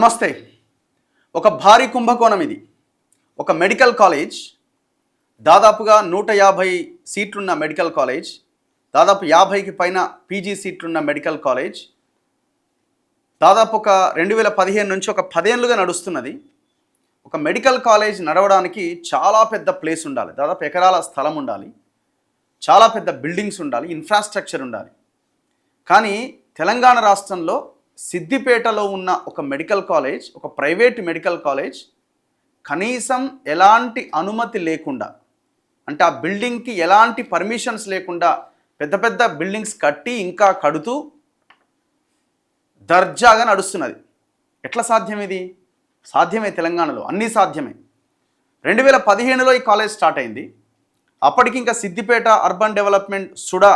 నమస్తే. ఒక భారీ కుంభకోణం ఇది. ఒక మెడికల్ కాలేజ్, దాదాపుగా 150 సీట్లున్న మెడికల్ కాలేజ్, దాదాపు 50కి పైన పీజీ సీట్లున్న మెడికల్ కాలేజ్, దాదాపు ఒక 2015 నుంచి ఒక 10 ఏళ్ళుగా నడుస్తున్నది. ఒక మెడికల్ కాలేజ్ నడవడానికి చాలా పెద్ద ప్లేస్ ఉండాలి, దాదాపు ఎకరాల స్థలం ఉండాలి, చాలా పెద్ద బిల్డింగ్స్ ఉండాలి, ఇన్ఫ్రాస్ట్రక్చర్ ఉండాలి. కానీ తెలంగాణ రాష్ట్రంలో సిద్దిపేటలో ఉన్న ఒక మెడికల్ కాలేజ్, ఒక ప్రైవేట్ మెడికల్ కాలేజ్ కనీసం ఎలాంటి అనుమతి లేకుండా, అంటే ఆ బిల్డింగ్కి ఎలాంటి పర్మిషన్స్ లేకుండా పెద్ద పెద్ద బిల్డింగ్స్ కట్టి ఇంకా కడుతూ దర్జాగా నడుస్తున్నది. ఎట్లా సాధ్యం ఇది? సాధ్యమే, తెలంగాణలో అన్నీ సాధ్యమే. 2015లో ఈ కాలేజ్ స్టార్ట్ అయింది. అప్పటికి ఇంకా సిద్దిపేట అర్బన్ డెవలప్మెంట్ సుడా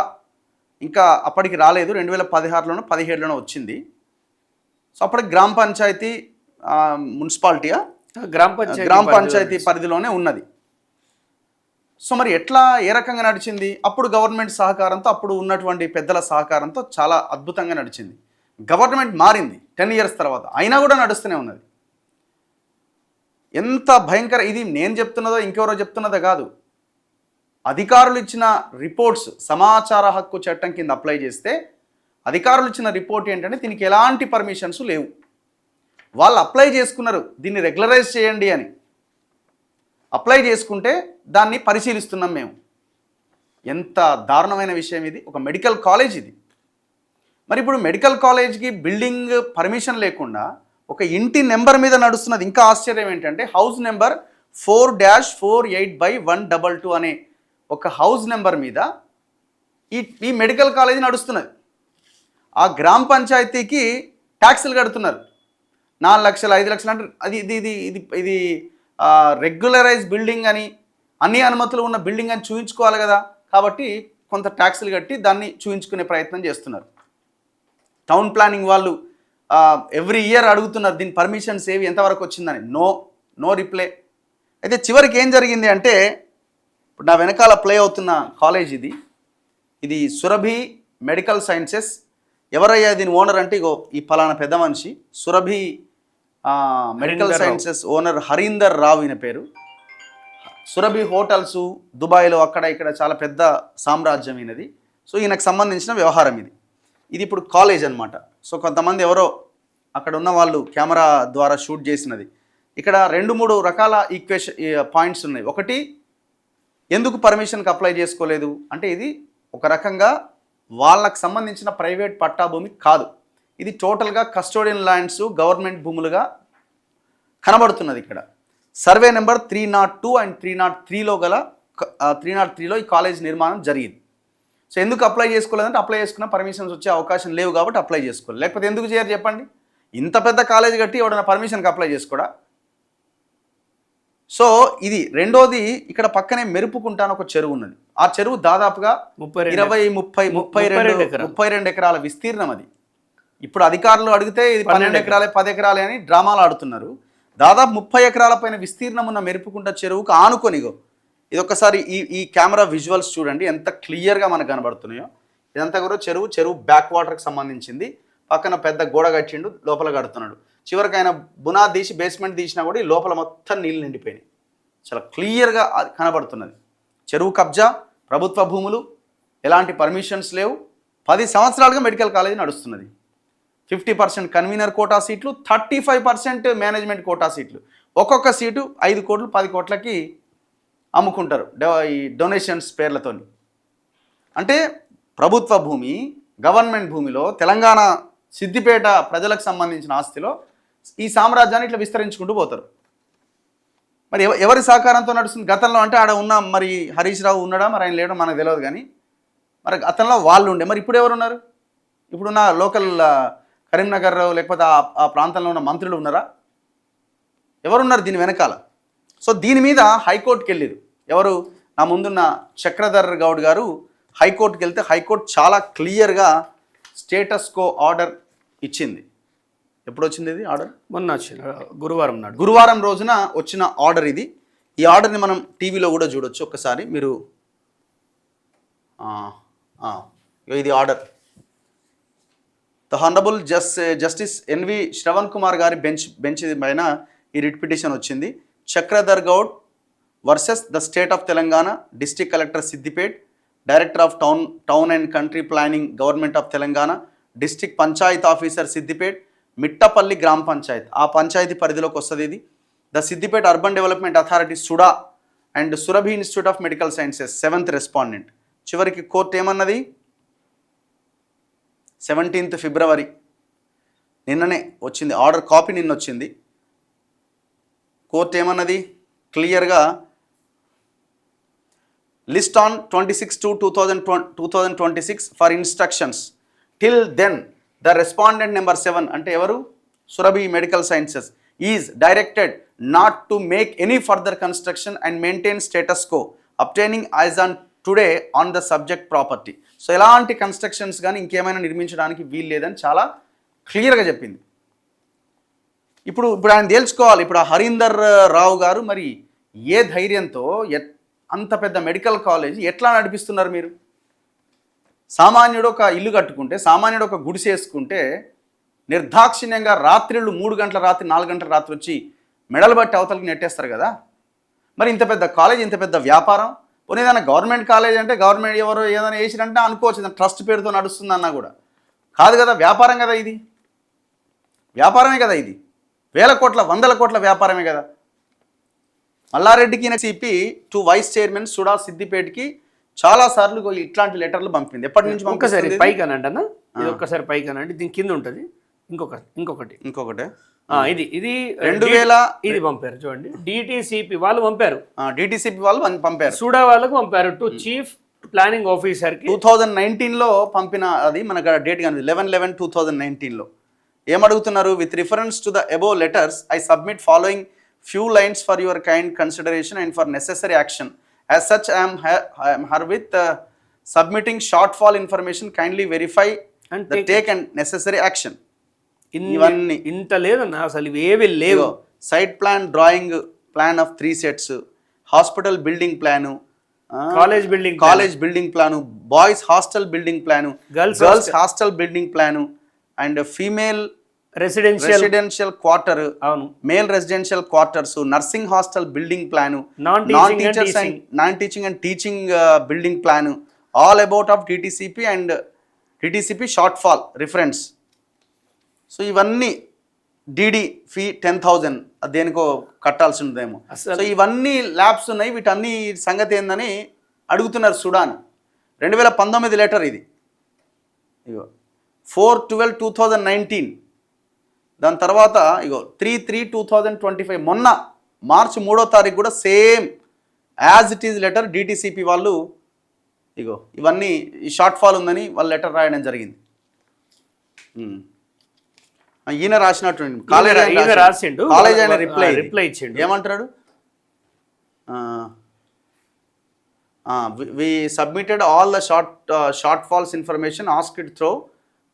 ఇంకా అప్పటికి రాలేదు. 2016లోనో 17లోనో వచ్చింది. సో అప్పటికి గ్రామ పంచాయతీ మున్సిపాలిటీయా గ్రామ పంచాయతీ పరిధిలోనే ఉన్నది. సో మరి ఎట్లా, ఏ రకంగా నడిచింది? అప్పుడు గవర్నమెంట్ సహకారంతో, అప్పుడు ఉన్నటువంటి పెద్దల సహకారంతో చాలా అద్భుతంగా నడిచింది. గవర్నమెంట్ మారింది 10 ఇయర్స్ తర్వాత, అయినా కూడా నడుస్తూనే ఉన్నది. ఎంత భయంకర ఇది! నేను చెప్తున్నదో ఇంకెవరో చెప్తున్నదో కాదు. అధికారులు ఇచ్చిన రిపోర్ట్స్, సమాచార హక్కు చట్టం కింద అప్లై చేస్తే అధికారులు ఇచ్చిన రిపోర్ట్ ఏంటంటే దీనికి ఎలాంటి పర్మిషన్స్ లేవు. వాళ్ళు అప్లై చేసుకున్నారు, దీన్ని రెగ్యులరైజ్ చేయండి అని. అప్లై చేసుకుంటే దాన్ని పరిశీలిస్తున్నాం మేము. ఎంత దారుణమైన విషయం ఇది! ఒక మెడికల్ కాలేజ్ ఇది. మరి ఇప్పుడు మెడికల్ కాలేజ్కి బిల్డింగ్ పర్మిషన్ లేకుండా ఒక ఇంటి నెంబర్ మీద నడుస్తున్నది. ఇంకా ఆశ్చర్యం ఏంటంటే హౌస్ నెంబర్ 4-48/122 అనే ఒక హౌస్ నెంబర్ మీద ఈ మెడికల్ కాలేజ్ నడుస్తున్నది. ఆ గ్రామ పంచాయతీకి ట్యాక్సులు కడుతున్నారు 4 లక్షలు 5 లక్షలు. అంటే ఇది రెగ్యులరైజ్ బిల్డింగ్ అని, అన్ని అనుమతులు ఉన్న బిల్డింగ్ అని చూపించుకోవాలి కదా. కాబట్టి కొంత ట్యాక్సులు కట్టి దాన్ని చూపించుకునే ప్రయత్నం చేస్తున్నారు. టౌన్ ప్లానింగ్ వాళ్ళు ఎవ్రీ ఇయర్ అడుగుతున్నారు దీని పర్మిషన్స్ ఏవి, ఎంతవరకు వచ్చిందని. No reply. అయితే చివరికి ఏం జరిగింది అంటే, ఇప్పుడు నా వెనకాల ప్లే అవుతున్న కాలేజ్ ఇది సురభి మెడికల్ సైన్సెస్. ఎవరయ్యా దీని ఓనర్ అంటే, ఇగో ఈ ఫలానా పెద్ద మనిషి, Surabhi medical sciences owner Harinder Rao ఈయన పేరు. సురభి హోటల్స్ దుబాయ్లో అక్కడ ఇక్కడ చాలా పెద్ద సామ్రాజ్యం ఈయనది. సో ఈయనకు సంబంధించిన వ్యవహారం ఇది ఇప్పుడు కాలేజ్ అనమాట. సో కొంతమంది ఎవరో అక్కడ ఉన్న వాళ్ళు కెమెరా ద్వారా షూట్ చేసినది. ఇక్కడ 2-3 రకాల పాయింట్స్ ఉన్నాయి. ఒకటి, ఎందుకు పర్మిషన్కి అప్లై చేసుకోలేదు అంటే, ఇది ఒక రకంగా వాళ్ళకు సంబంధించిన ప్రైవేట్ పట్టా భూమి కాదు. ఇది టోటల్గా కస్టోడియన్ ల్యాండ్స్, గవర్నమెంట్ భూములుగా కనబడుతున్నది. ఇక్కడ సర్వే నెంబర్ 302 అండ్ 303లో 303లో ఈ కాలేజ్ నిర్మాణం జరిగింది. సో ఎందుకు అప్లై చేసుకోలేదంటే, అప్లై చేసుకున్న పర్మిషన్స్ వచ్చే అవకాశం లేవు కాబట్టి అప్లై చేసుకోలేదు. లేకపోతే ఎందుకు చేయరు చెప్పండి? ఇంత పెద్ద కాలేజ్ కట్టి ఎవడన్నా పర్మిషన్కి అప్లై చేసుకోడా? సో ఇది రెండోది. ఇక్కడ పక్కనే మెరుపుకుంటాను ఒక చెరువు ఉన్నది. ఆ చెరువు దాదాపుగా 32 ఎకరాల విస్తీర్ణం. అది ఇప్పుడు అధికారులు అడిగితే ఇది 12 ఎకరాలే 10 ఎకరాలే అని డ్రామాలు ఆడుతున్నారు. దాదాపు 30 ఎకరాల పైన విస్తీర్ణం ఉన్న మెరుపుకుంట చెరువుకు ఆనుకొనిగో ఇది ఒకసారి ఈ కెమెరా విజువల్స్ చూడండి ఎంత క్లియర్గా మనకు కనబడుతున్నాయో. ఇదంతా కూడా చెరువు బ్యాక్ వాటర్కి సంబంధించింది. పక్కన పెద్ద గోడ కట్టిండు, లోపల కడుతున్నాడు. చివరికి ఆయన బునాది తీసి బేస్మెంట్ తీసినా కూడా ఈ లోపల మొత్తం నీళ్ళు నిండిపోయినాయి. చాలా క్లియర్గా కనబడుతున్నది. చెరువు కబ్జా, ప్రభుత్వ భూములు, ఎలాంటి పర్మిషన్స్ లేవు. 10 సంవత్సరాలుగా మెడికల్ కాలేజ్ నడుస్తున్నది. 50% కన్వీనర్ కోటా సీట్లు, 35% మేనేజ్మెంట్ కోటా సీట్లు. ఒక్కొక్క సీటు 5 కోట్లు 10 కోట్లకి అమ్ముకుంటారు ఈ డొనేషన్స్ పేర్లతో. అంటే ప్రభుత్వ భూమి, గవర్నమెంట్ భూమిలో తెలంగాణ సిద్దిపేట ప్రజలకు సంబంధించిన ఆస్తిలో ఈ సామ్రాజ్యాన్ని ఇట్లా విస్తరించుకుంటూ పోతారు. మరి ఎవరి సహకారంతో నడుస్తుంది? గతంలో అంటే ఆడ ఉన్న మరి హరీష్ రావు ఉన్నాడా, మరి ఆయన లేడో మనకు తెలియదు. కానీ మరి గతంలో వాళ్ళు ఉండే, మరి ఇప్పుడు ఎవరు ఉన్నారు? ఇప్పుడున్న లోకల్ కరీంనగర్ లేకపోతే ఆ ప్రాంతంలో ఉన్న మంత్రులు ఉన్నారా? ఎవరున్నారు దీని వెనకాల? సో దీని మీద హైకోర్టుకి వెళ్ళారు. ఎవరు? నా ముందున్న చక్రధర్ గౌడ్ గారు హైకోర్టుకి వెళ్తే హైకోర్టు చాలా క్లియర్గా స్టేటస్ కో ఆర్డర్ ఇచ్చింది. ఎప్పుడు వచ్చింది ఇది ఆర్డర్? మొన్న వచ్చింది, గురువారం నాడు. గురువారం రోజున వచ్చిన ఆర్డర్ ఇది. ఈ ఆర్డర్ని మనం టీవీలో కూడా చూడొచ్చు. ఒక్కసారి మీరు ఇది order. The honourable justice N V Shravan Kumar గారి బెంచ్ పైన ఈ రిట్ పిటిషన్ వచ్చింది. Chakradhar Goud versus the state of Telangana, district collector Siddipet, director of town and country planning, government of Telangana, district panchayat officer Siddipet, Mittapalli గ్రామ పంచాయత్, ఆ పంచాయతీ పరిధిలోకి వస్తుంది ఇది. The Siddipet urban development authority SUDA and Surabhi institute of medical sciences 7th respondent. చివరికి కోర్టు ఏమన్నది? 17th ఫిబ్రవరి నిన్ననే వచ్చింది ఆర్డర్, కాపీ నిన్న వచ్చింది. కోర్టు ఏమన్నది క్లియర్గా, list on 26/2/2026 for instructions. Till then the respondent number 7 అంటే ఎవరు? Surabhi medical sciences is directed not to make any further construction and maintain status quo obtaining as on today on the subject property. So ఎలాంటి constructions కానీ ఇంకేమైనా నిర్మించడానికి వీలు లేదని చాలా క్లియర్గా చెప్పింది. ఇప్పుడు ఆయన తేల్చుకోవాలి. ఇప్పుడు ఆ హరీందర్ రావు గారు మరి ఏ ధైర్యంతో అంత పెద్ద మెడికల్ కాలేజ్ ఎట్లా నడిపిస్తున్నారు మీరు? సామాన్యుడు ఒక ఇల్లు కట్టుకుంటే, సామాన్యుడు ఒక గుడిసె వేసుకుంటే నిర్దాక్షిణ్యంగా రాత్రిళ్ళు 3 గంటల రాత్రి 4 గంటల రాత్రి వచ్చి మెడలు బట్టి అవతలకి నెట్టేస్తారు కదా. మరి ఇంత పెద్ద కాలేజ్, ఇంత పెద్ద వ్యాపారం, పోనీ ఏదైనా గవర్నమెంట్ కాలేజ్ అంటే గవర్నమెంట్ ఎవరో ఏదైనా వేసినంటే అనుకోవచ్చు, ఏదైనా ట్రస్ట్ పేరుతో నడుస్తుంది అన్నా కూడా కాదు కదా. వ్యాపారం కదా ఇది, వ్యాపారమే కదా ఇది. 1000 కోట్ల 100 కోట్ల వ్యాపారమే కదా. మల్లారెడ్డికి CP to vice chairman SUDA సిద్దిపేట్కి చాలాసార్లు ఇట్లాంటి లెటర్లు పంపింది. ఎప్పటి నుంచి? ఒక్కసారి పైకి అనండి అన్న, ఇది ఒక్కసారి పైకి అనండి. దీని కింద ఉంటుంది ఇంకొకటి ఇది 2000 ఇది పంపారు చూడండి. డిటిసిపి వాళ్ళు పంపారు, సుడా వాళ్ళకు పంపారు టు చీఫ్ ప్లానింగ్ ఆఫీసర్ కి 2019లో పంపిన. అది మనకు డేట్ కానీ 11/11/2019లో ఏమడుగుతున్నారు? With reference to the above letters I submit following few lines for your kind consideration and for necessary action. As such, I am herewith submitting shortfall information. Kindly verify and take and necessary action. ఇవన్నీ ఇంత లేదన్న, అసలు ఏవి లేవు. Site plan, drawing plan of 3 sets, hospital building plan, college building plan, boys hostel building plan, girls hostel building plan, and female residential quarter, male residential quarters, nursing hostel building plan, non teaching and teaching building plan, all about of TTCP and TTCP shortfall reference. So ఇవన్నీ DD fee 10,000 దేనికో కట్టాల్సి ఉందేమో. So ఇవన్నీ labs ఉన్నాయి, వీటన్ని సంగతి ఏందని అడుగుతున్నారు Sudan. 2019 letter ఇది. ఇగో 4/12/2019. దాని తర్వాత ఇగో 3/3/2025 మొన్న మార్చి 3వ తారీఖు కూడా same as it is letter DTCP వాళ్ళు ఇగో ఇవన్నీ ఈ షార్ట్ ఫాల్ ఉందని వాళ్ళు లెటర్ రాయడం జరిగింది. ఈయన రాసినట్టు కాలేజ్ ఆయన రిప్లై ఇచ్చిండు. ఏమంటాడు? We submitted all the shortfalls information asked through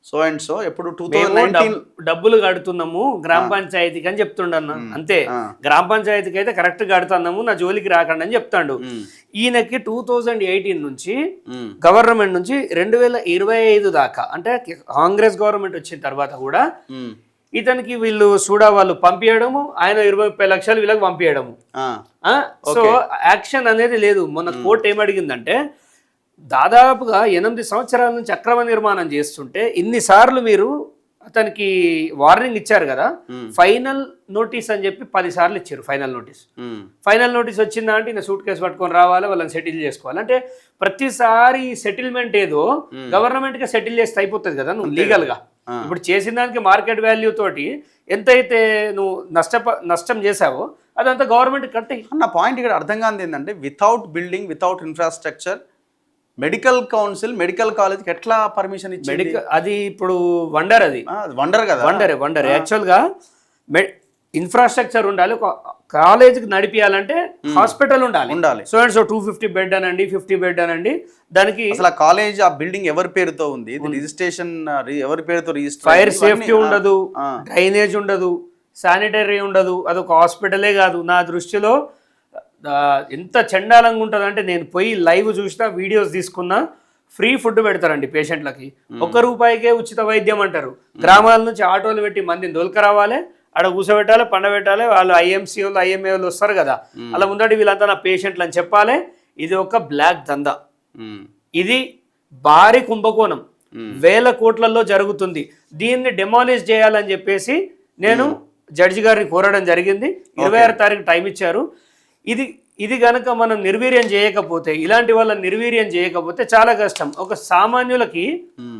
so and so. ఎప్పుడు 2019 డబ్బులు కడుతున్నాము గ్రామ పంచాయతీకి అని చెప్తుండన్న. అంతే, గ్రామ పంచాయతీకి అయితే కరెక్ట్ కడుతున్నాము, నా జోలికి రాకండి అని చెప్తాడు. ఈయనకి 2018 నుంచి గవర్నమెంట్ నుంచి 2025 దాకా, అంటే కాంగ్రెస్ గవర్నమెంట్ వచ్చిన తర్వాత కూడా ఇతనికి వీళ్ళు సుడా వాళ్ళు పంపించడము, ఆయన 20-30 లక్షలు వీళ్ళకి పంపించడము. సో యాక్షన్ అనేది లేదు. మొన్న కోర్టు ఏమడిగిందంటే, దాదాపుగా 8 సంవత్సరాల నుంచి అక్రమ నిర్మాణం చేస్తుంటే ఇన్నిసార్లు మీరు అతనికి వార్నింగ్ ఇచ్చారు కదా, ఫైనల్ నోటీస్ అని చెప్పి 10 సార్లు ఇచ్చారు. ఫైనల్ నోటీస్ వచ్చిందా అంటే ఈయన సూట్ కేసు పట్టుకొని రావాలి, వాళ్ళని సెటిల్ చేసుకోవాలి. అంటే ప్రతిసారి సెటిల్మెంట్ ఏదో గవర్నమెంట్ గా సెటిల్ చేస్తే అయిపోతుంది కదా నువ్వు లీగల్ గా. ఇప్పుడు చేసిన దానికి మార్కెట్ వాల్యూ తోటి ఎంతైతే నువ్వు నష్టం చేసావో అదంతా గవర్నమెంట్ కట్టి అన్న పాయింట్. ఇక్కడ అర్థం కాదు ఏంటంటే, without building, without infrastructure medical council medical కాలేజ్కి ఎట్లా పర్మిషన్ ఇచ్చింది? అది ఇప్పుడు వండర్, అది వండర్ కదా, వండర్. యాక్చువల్గా ఇన్ఫ్రాస్ట్రక్చర్ ఉండాలి. కాలేజీకి నడిపియాలంటే హాస్పిటల్ ఉండాలి. సో అండ్ సో 250 బెడ్ అనండి, 50 బెడ్ అనండి. దానికి అసలు ఆ కాలేజ్, ఆ బిల్డింగ్ ఎవరి పేరుతో ఉంది, రిజిస్ట్రేషన్ ఎవరి పేరుతో రిజిస్టర్, ఫైర్ సేఫ్టీ ఉండదు, డ్రైనేజ్ ఉండదు, శానిటరీ ఉండదు. అదొక హాస్పిటలే కాదు. నా దృష్టిలో ఎంత చండాలంగా ఉంటుంది అంటే, నేను పోయి లైవ్ చూసినా, వీడియోస్ తీసుకున్నా, ఫ్రీ ఫుడ్ పెడతారండి పేషెంట్లకి. ₹1 ఉచిత వైద్యం అంటారు. గ్రామాల నుంచి ఆటోలు పెట్టి మందిని దొలకరావాలి, ఆడ కూర్చోబెట్టాలి, పండబెట్టాలి. వాళ్ళు IMC వాళ్ళు IMA వాళ్ళు వస్తారు కదా, అలా ముందటి వీళ్ళంతా నా పేషెంట్లు అని చెప్పాలి. ఇది ఒక బ్లాక్ దందా, ఇది భారీ కుంభకోణం, వేల కోట్లలో జరుగుతుంది. దీన్ని డెమాలిష్ చేయాలని చెప్పేసి నేను జడ్జి గారిని కోరడం జరిగింది. 26వ తారీఖు టైం ఇచ్చారు. ఇది గనక మనం నిర్వీర్యం చేయకపోతే, ఇలాంటి వాళ్ళని నిర్వీర్యం చేయకపోతే చాలా కష్టం. ఒక సామాన్యులకి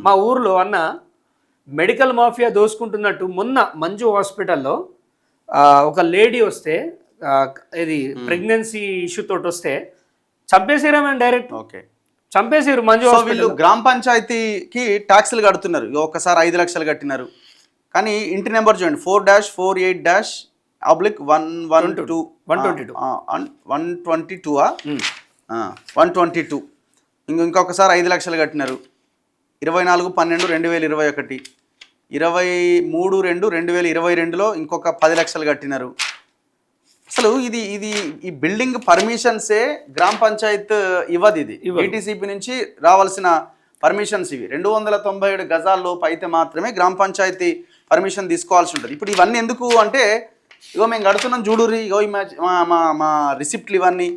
మా ఊర్లో అన్న మెడికల్ మాఫియా దోసుకుంటున్నట్టు మొన్న మంజు హాస్పిటల్లో ఒక లేడీ వస్తే, ఇది ప్రెగ్నెన్సీ ఇష్యూ తోటి వస్తే చంపేసారా మేము డైరెక్ట్. ఓకే, చంపేసారు మంజు. వీళ్ళు గ్రామ పంచాయతీకి ట్యాక్సులు కడుతున్నారు. ఒక్కసారి 5 లక్షలు కట్టినారు, కానీ ఇంటి నెంబర్ చూడండి 4-48-122 122 ఇంకొకసారి 5 లక్షలు కట్టినారు. 24/12/2021, 23/2/2022లో ఇంకొక 10 లక్షలు కట్టినారు. అసలు ఈ బిల్డింగ్ పర్మిషన్సే గ్రామ పంచాయత్ ఇవ్వదు. ఇది ఏటీసీపీ నుంచి రావాల్సిన పర్మిషన్స్ ఇవి. 297 గజాల లోపు అయితే మాత్రమే గ్రామ పంచాయతీ పర్మిషన్ తీసుకోవాల్సి ఉంటుంది. ఇప్పుడు ఇవన్నీ ఎందుకు అంటే, ఇగో మేము కడుతున్నాం చూడుర్రి, ఇగో మా రిసిప్ట్లు ఇవన్నీ,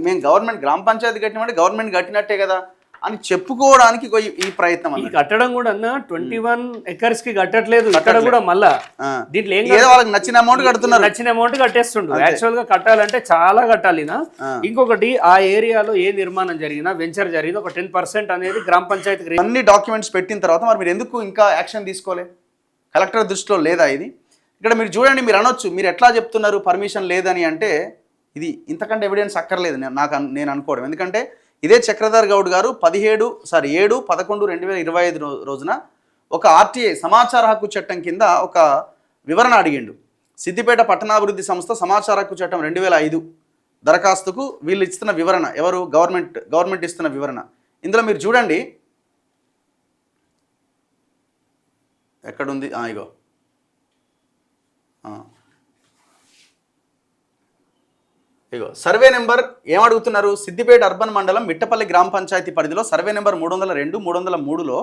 మేము గవర్నమెంట్ గ్రామ పంచాయతీ కట్టినట్టే గవర్నమెంట్ కట్టినట్టే కదా అని చెప్పుకోవడానికి ఈ ప్రయత్నం. ఈ కట్టడం కూడా అన్న 21 acres కి కట్టట్లేదు ఇక్కడ కూడా. మళ్ళా దీంట్లో ఏదో వాళ్ళకి నచ్చిన అమౌంట్ కడుతున్నారు, నచ్చిన అమౌంట్ కట్టేస్తుండ్రు. యాక్చువల్ గా కట్టాలంటే చాలా కట్టాలి. ఇంకొకటి, ఆ ఏరియాలో ఏ నిర్మాణం జరిగినా, వెంచర్ జరిగినా ఒక 10% అనేది గ్రామ పంచాయతీకి. అన్ని డాక్యుమెంట్స్ పెట్టిన తర్వాత మరి మీరు ఎందుకు ఇంకా యాక్షన్ తీసుకోలే? కలెక్టర్ దృష్టిలో లేదా ఇది? ఇక్కడ మీరు చూడండి, మీరు అనొచ్చు మీరు ఎట్లా చెప్తున్నారు పర్మిషన్ లేదని అంటే, ఇది ఇంతకంటే ఎవిడెన్స్ అక్కర్లేదు నేను అనుకోవడం. ఎందుకంటే ఇదే చక్రధర్ గౌడ్ గారు 7/11/2025 రోజున ఒక RTA సమాచార హక్కు చట్టం కింద ఒక వివరణ అడిగిండు. సిద్దిపేట పట్టణాభివృద్ధి సంస్థ సమాచార హక్కు చట్టం 2005 దరఖాస్తుకు వీళ్ళు ఇస్తున్న వివరణ, ఎవరు గవర్నమెంట్ ఇస్తున్న వివరణ. ఇందులో మీరు చూడండి ఎక్కడుంది, ఇగో సర్వే నెంబర్ ఏమడుగుతున్నారు? సిద్దిపేట అర్బన్ మండలం మిట్టపల్లి గ్రామ పంచాయతీ పరిధిలో సర్వే నెంబర్ 302, 303లో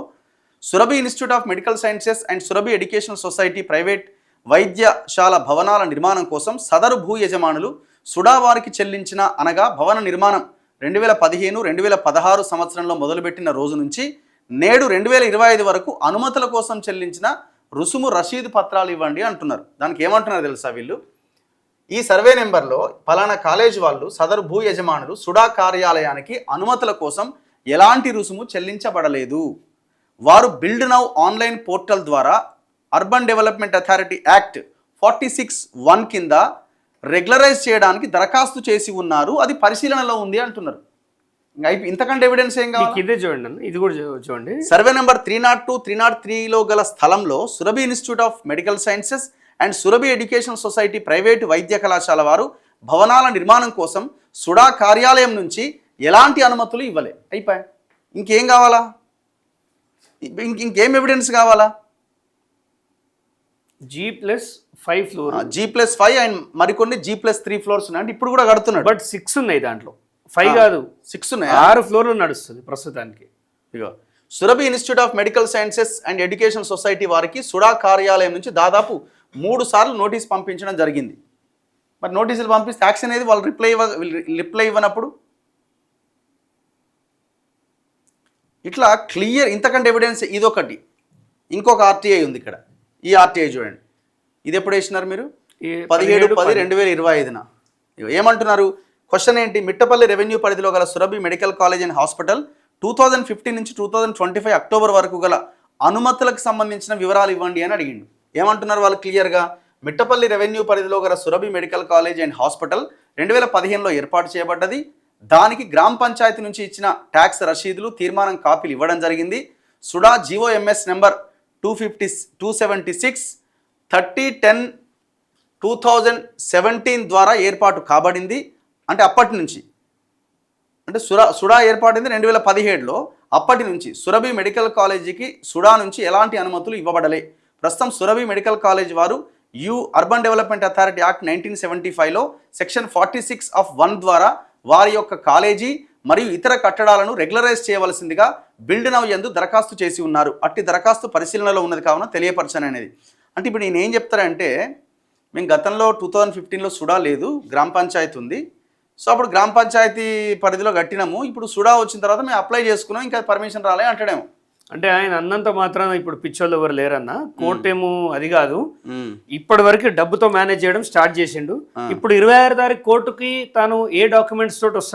Surabhi institute of medical sciences and Surabhi educational society private వైద్యశాల భవనాల నిర్మాణం కోసం సదరు భూ యజమానులు సుడా వారికి చెల్లించిన, అనగా భవన నిర్మాణం 2015-2016 సంవత్సరంలో మొదలుపెట్టిన రోజు నుంచి నేడు 2025 వరకు అనుమతుల కోసం చెల్లించిన రుసుము రసీదు పత్రాలు ఇవ్వండి అంటున్నారు. దానికి ఏమంటున్నారు తెలుసా వీళ్ళు? ఈ సర్వే నెంబర్లో పలానా కాలేజ్ వాళ్ళు సదరు భూ యజమానులు సుడా కార్యాలయానికి అనుమతుల కోసం ఎలాంటి రుసుము చెల్లించబడలేదు. వారు బిల్డ్ నౌ ఆన్లైన్ పోర్టల్ ద్వారా అర్బన్ డెవలప్మెంట్ అథారిటీ యాక్ట్ 46(1) కింద రెగ్యులరైజ్ చేయడానికి దరఖాస్తు చేసి ఉన్నారు, అది పరిశీలనలో ఉంది అంటున్నారు. ఇంతకంటే ఎవిడెన్స్ ఏం కావాలి? ఇదే చూడండి, ఇది కూడా చూడండి. సర్వే నెంబర్ 302, 303లో గల స్థలంలో Surabhi institute of medical sciences and Surabhi education society private వైద్య కళాశాల వారు భవనాల నిర్మాణం కోసం సుడా కార్యాలయం నుంచి ఎలాంటి అనుమతులు ఇవ్వలే. అయిపోయా, ఇంకేం కావాలా? ఇంకేం ఎవిడెన్స్ కావాలా? G+5 ఫ్లోర్, G+5 అండ్ మరికొన్ని G+3 ఫ్లోర్స్ ఉన్నాయి. అంటే ఇప్పుడు కూడా కడుతున్నాడు, బట్ 6 ఉన్నాయి దాంట్లో, 5 కాదు 6 ఉన్నాయి. 6 ఫ్లోర్లు నడుస్తుంది ప్రస్తుతానికి. ఇగో Surabhi institute of medical sciences and education society వారికి సుడా కార్యాలయం నుంచి దాదాపు 3 సార్లు నోటీస్ పంపించడం జరిగింది. మరి నోటీసులు పంపిస్తే యాక్షన్ అనేది వాళ్ళు రిప్లై ఇవ్వనప్పుడు ఇట్లా క్లియర్. ఇంతకంటే ఎవిడెన్స్ ఇదొకటి. ఇంకొక RTA ఉంది ఇక్కడ. ఈ RTA చూడండి, ఇది ఎప్పుడు వేసినారు మీరు? 17/10/2025. ఏమంటున్నారు? క్వశ్చన్ ఏంటి? మిట్టపల్లి రెవెన్యూ పరిధిలో గల Surabhi medical college and hospital 2015 నుంచి 2025 అక్టోబర్ వరకు గల అనుమతులకు సంబంధించిన వివరాలు ఇవ్వండి అని అడిగిండు. ఏమంటున్నారు వాళ్ళు క్లియర్గా? మిట్టపల్లి రెవెన్యూ పరిధిలో గల Surabhi medical college and hospital 2015లో ఏర్పాటు చేయబడ్డది. దానికి గ్రామ పంచాయతీ నుంచి ఇచ్చిన ట్యాక్స్ రసీదులు, తీర్మానం కాపీలు ఇవ్వడం జరిగింది. సుడా GOMS నెంబర్ 276 30/10/2017 ద్వారా ఏర్పాటు కాబడింది. అంటే అప్పటి నుంచి, అంటే సుడా ఏర్పాటైంది 2017లో. అప్పటి నుంచి సురభి మెడికల్ కాలేజీకి సుడా నుంచి ఎలాంటి అనుమతులు ఇవ్వబడలే. ప్రస్తుతం సురభి మెడికల్ కాలేజ్ వారు అర్బన్ డెవలప్మెంట్ అథారిటీ యాక్ట్ 1975లో సెక్షన్ 46(1) ద్వారా వారి యొక్క కాలేజీ మరియు ఇతర కట్టడాలను రెగ్యులరైజ్ చేయవలసిందిగా బిల్డ్ నౌ యందు దరఖాస్తు చేసి ఉన్నారు. అట్టి దరఖాస్తు పరిశీలనలో ఉన్నది కావున తెలియపరచను అనేది. అంటే ఇప్పుడు నేను ఏం చెప్తానంటే, మేము గతంలో 2015లో సుడా లేదు, గ్రామ పంచాయతీ ఉంది. సో అప్పుడు గ్రామ పంచాయతీ పరిధిలో కట్టినాము, ఇప్పుడు సుడా వచ్చిన తర్వాత మేము అప్లై చేసుకున్నాం, ఇంకా పర్మిషన్ రాలే అంటాడేమో. అంటే ఆయన అన్నంత మాత్రాన ఇప్పుడు పిచ్చోళ్ళు ఎవరు లేరన్న. కోర్టు ఏమో అది కాదు, ఇప్పటి వరకు డబ్బుతో మేనేజ్ చేయడం స్టార్ట్ చేసిండు. ఇప్పుడు 26 తారీఖు కోర్టుకి తాను ఏ డాక్యుమెంట్స్ తోటి వస్తాడు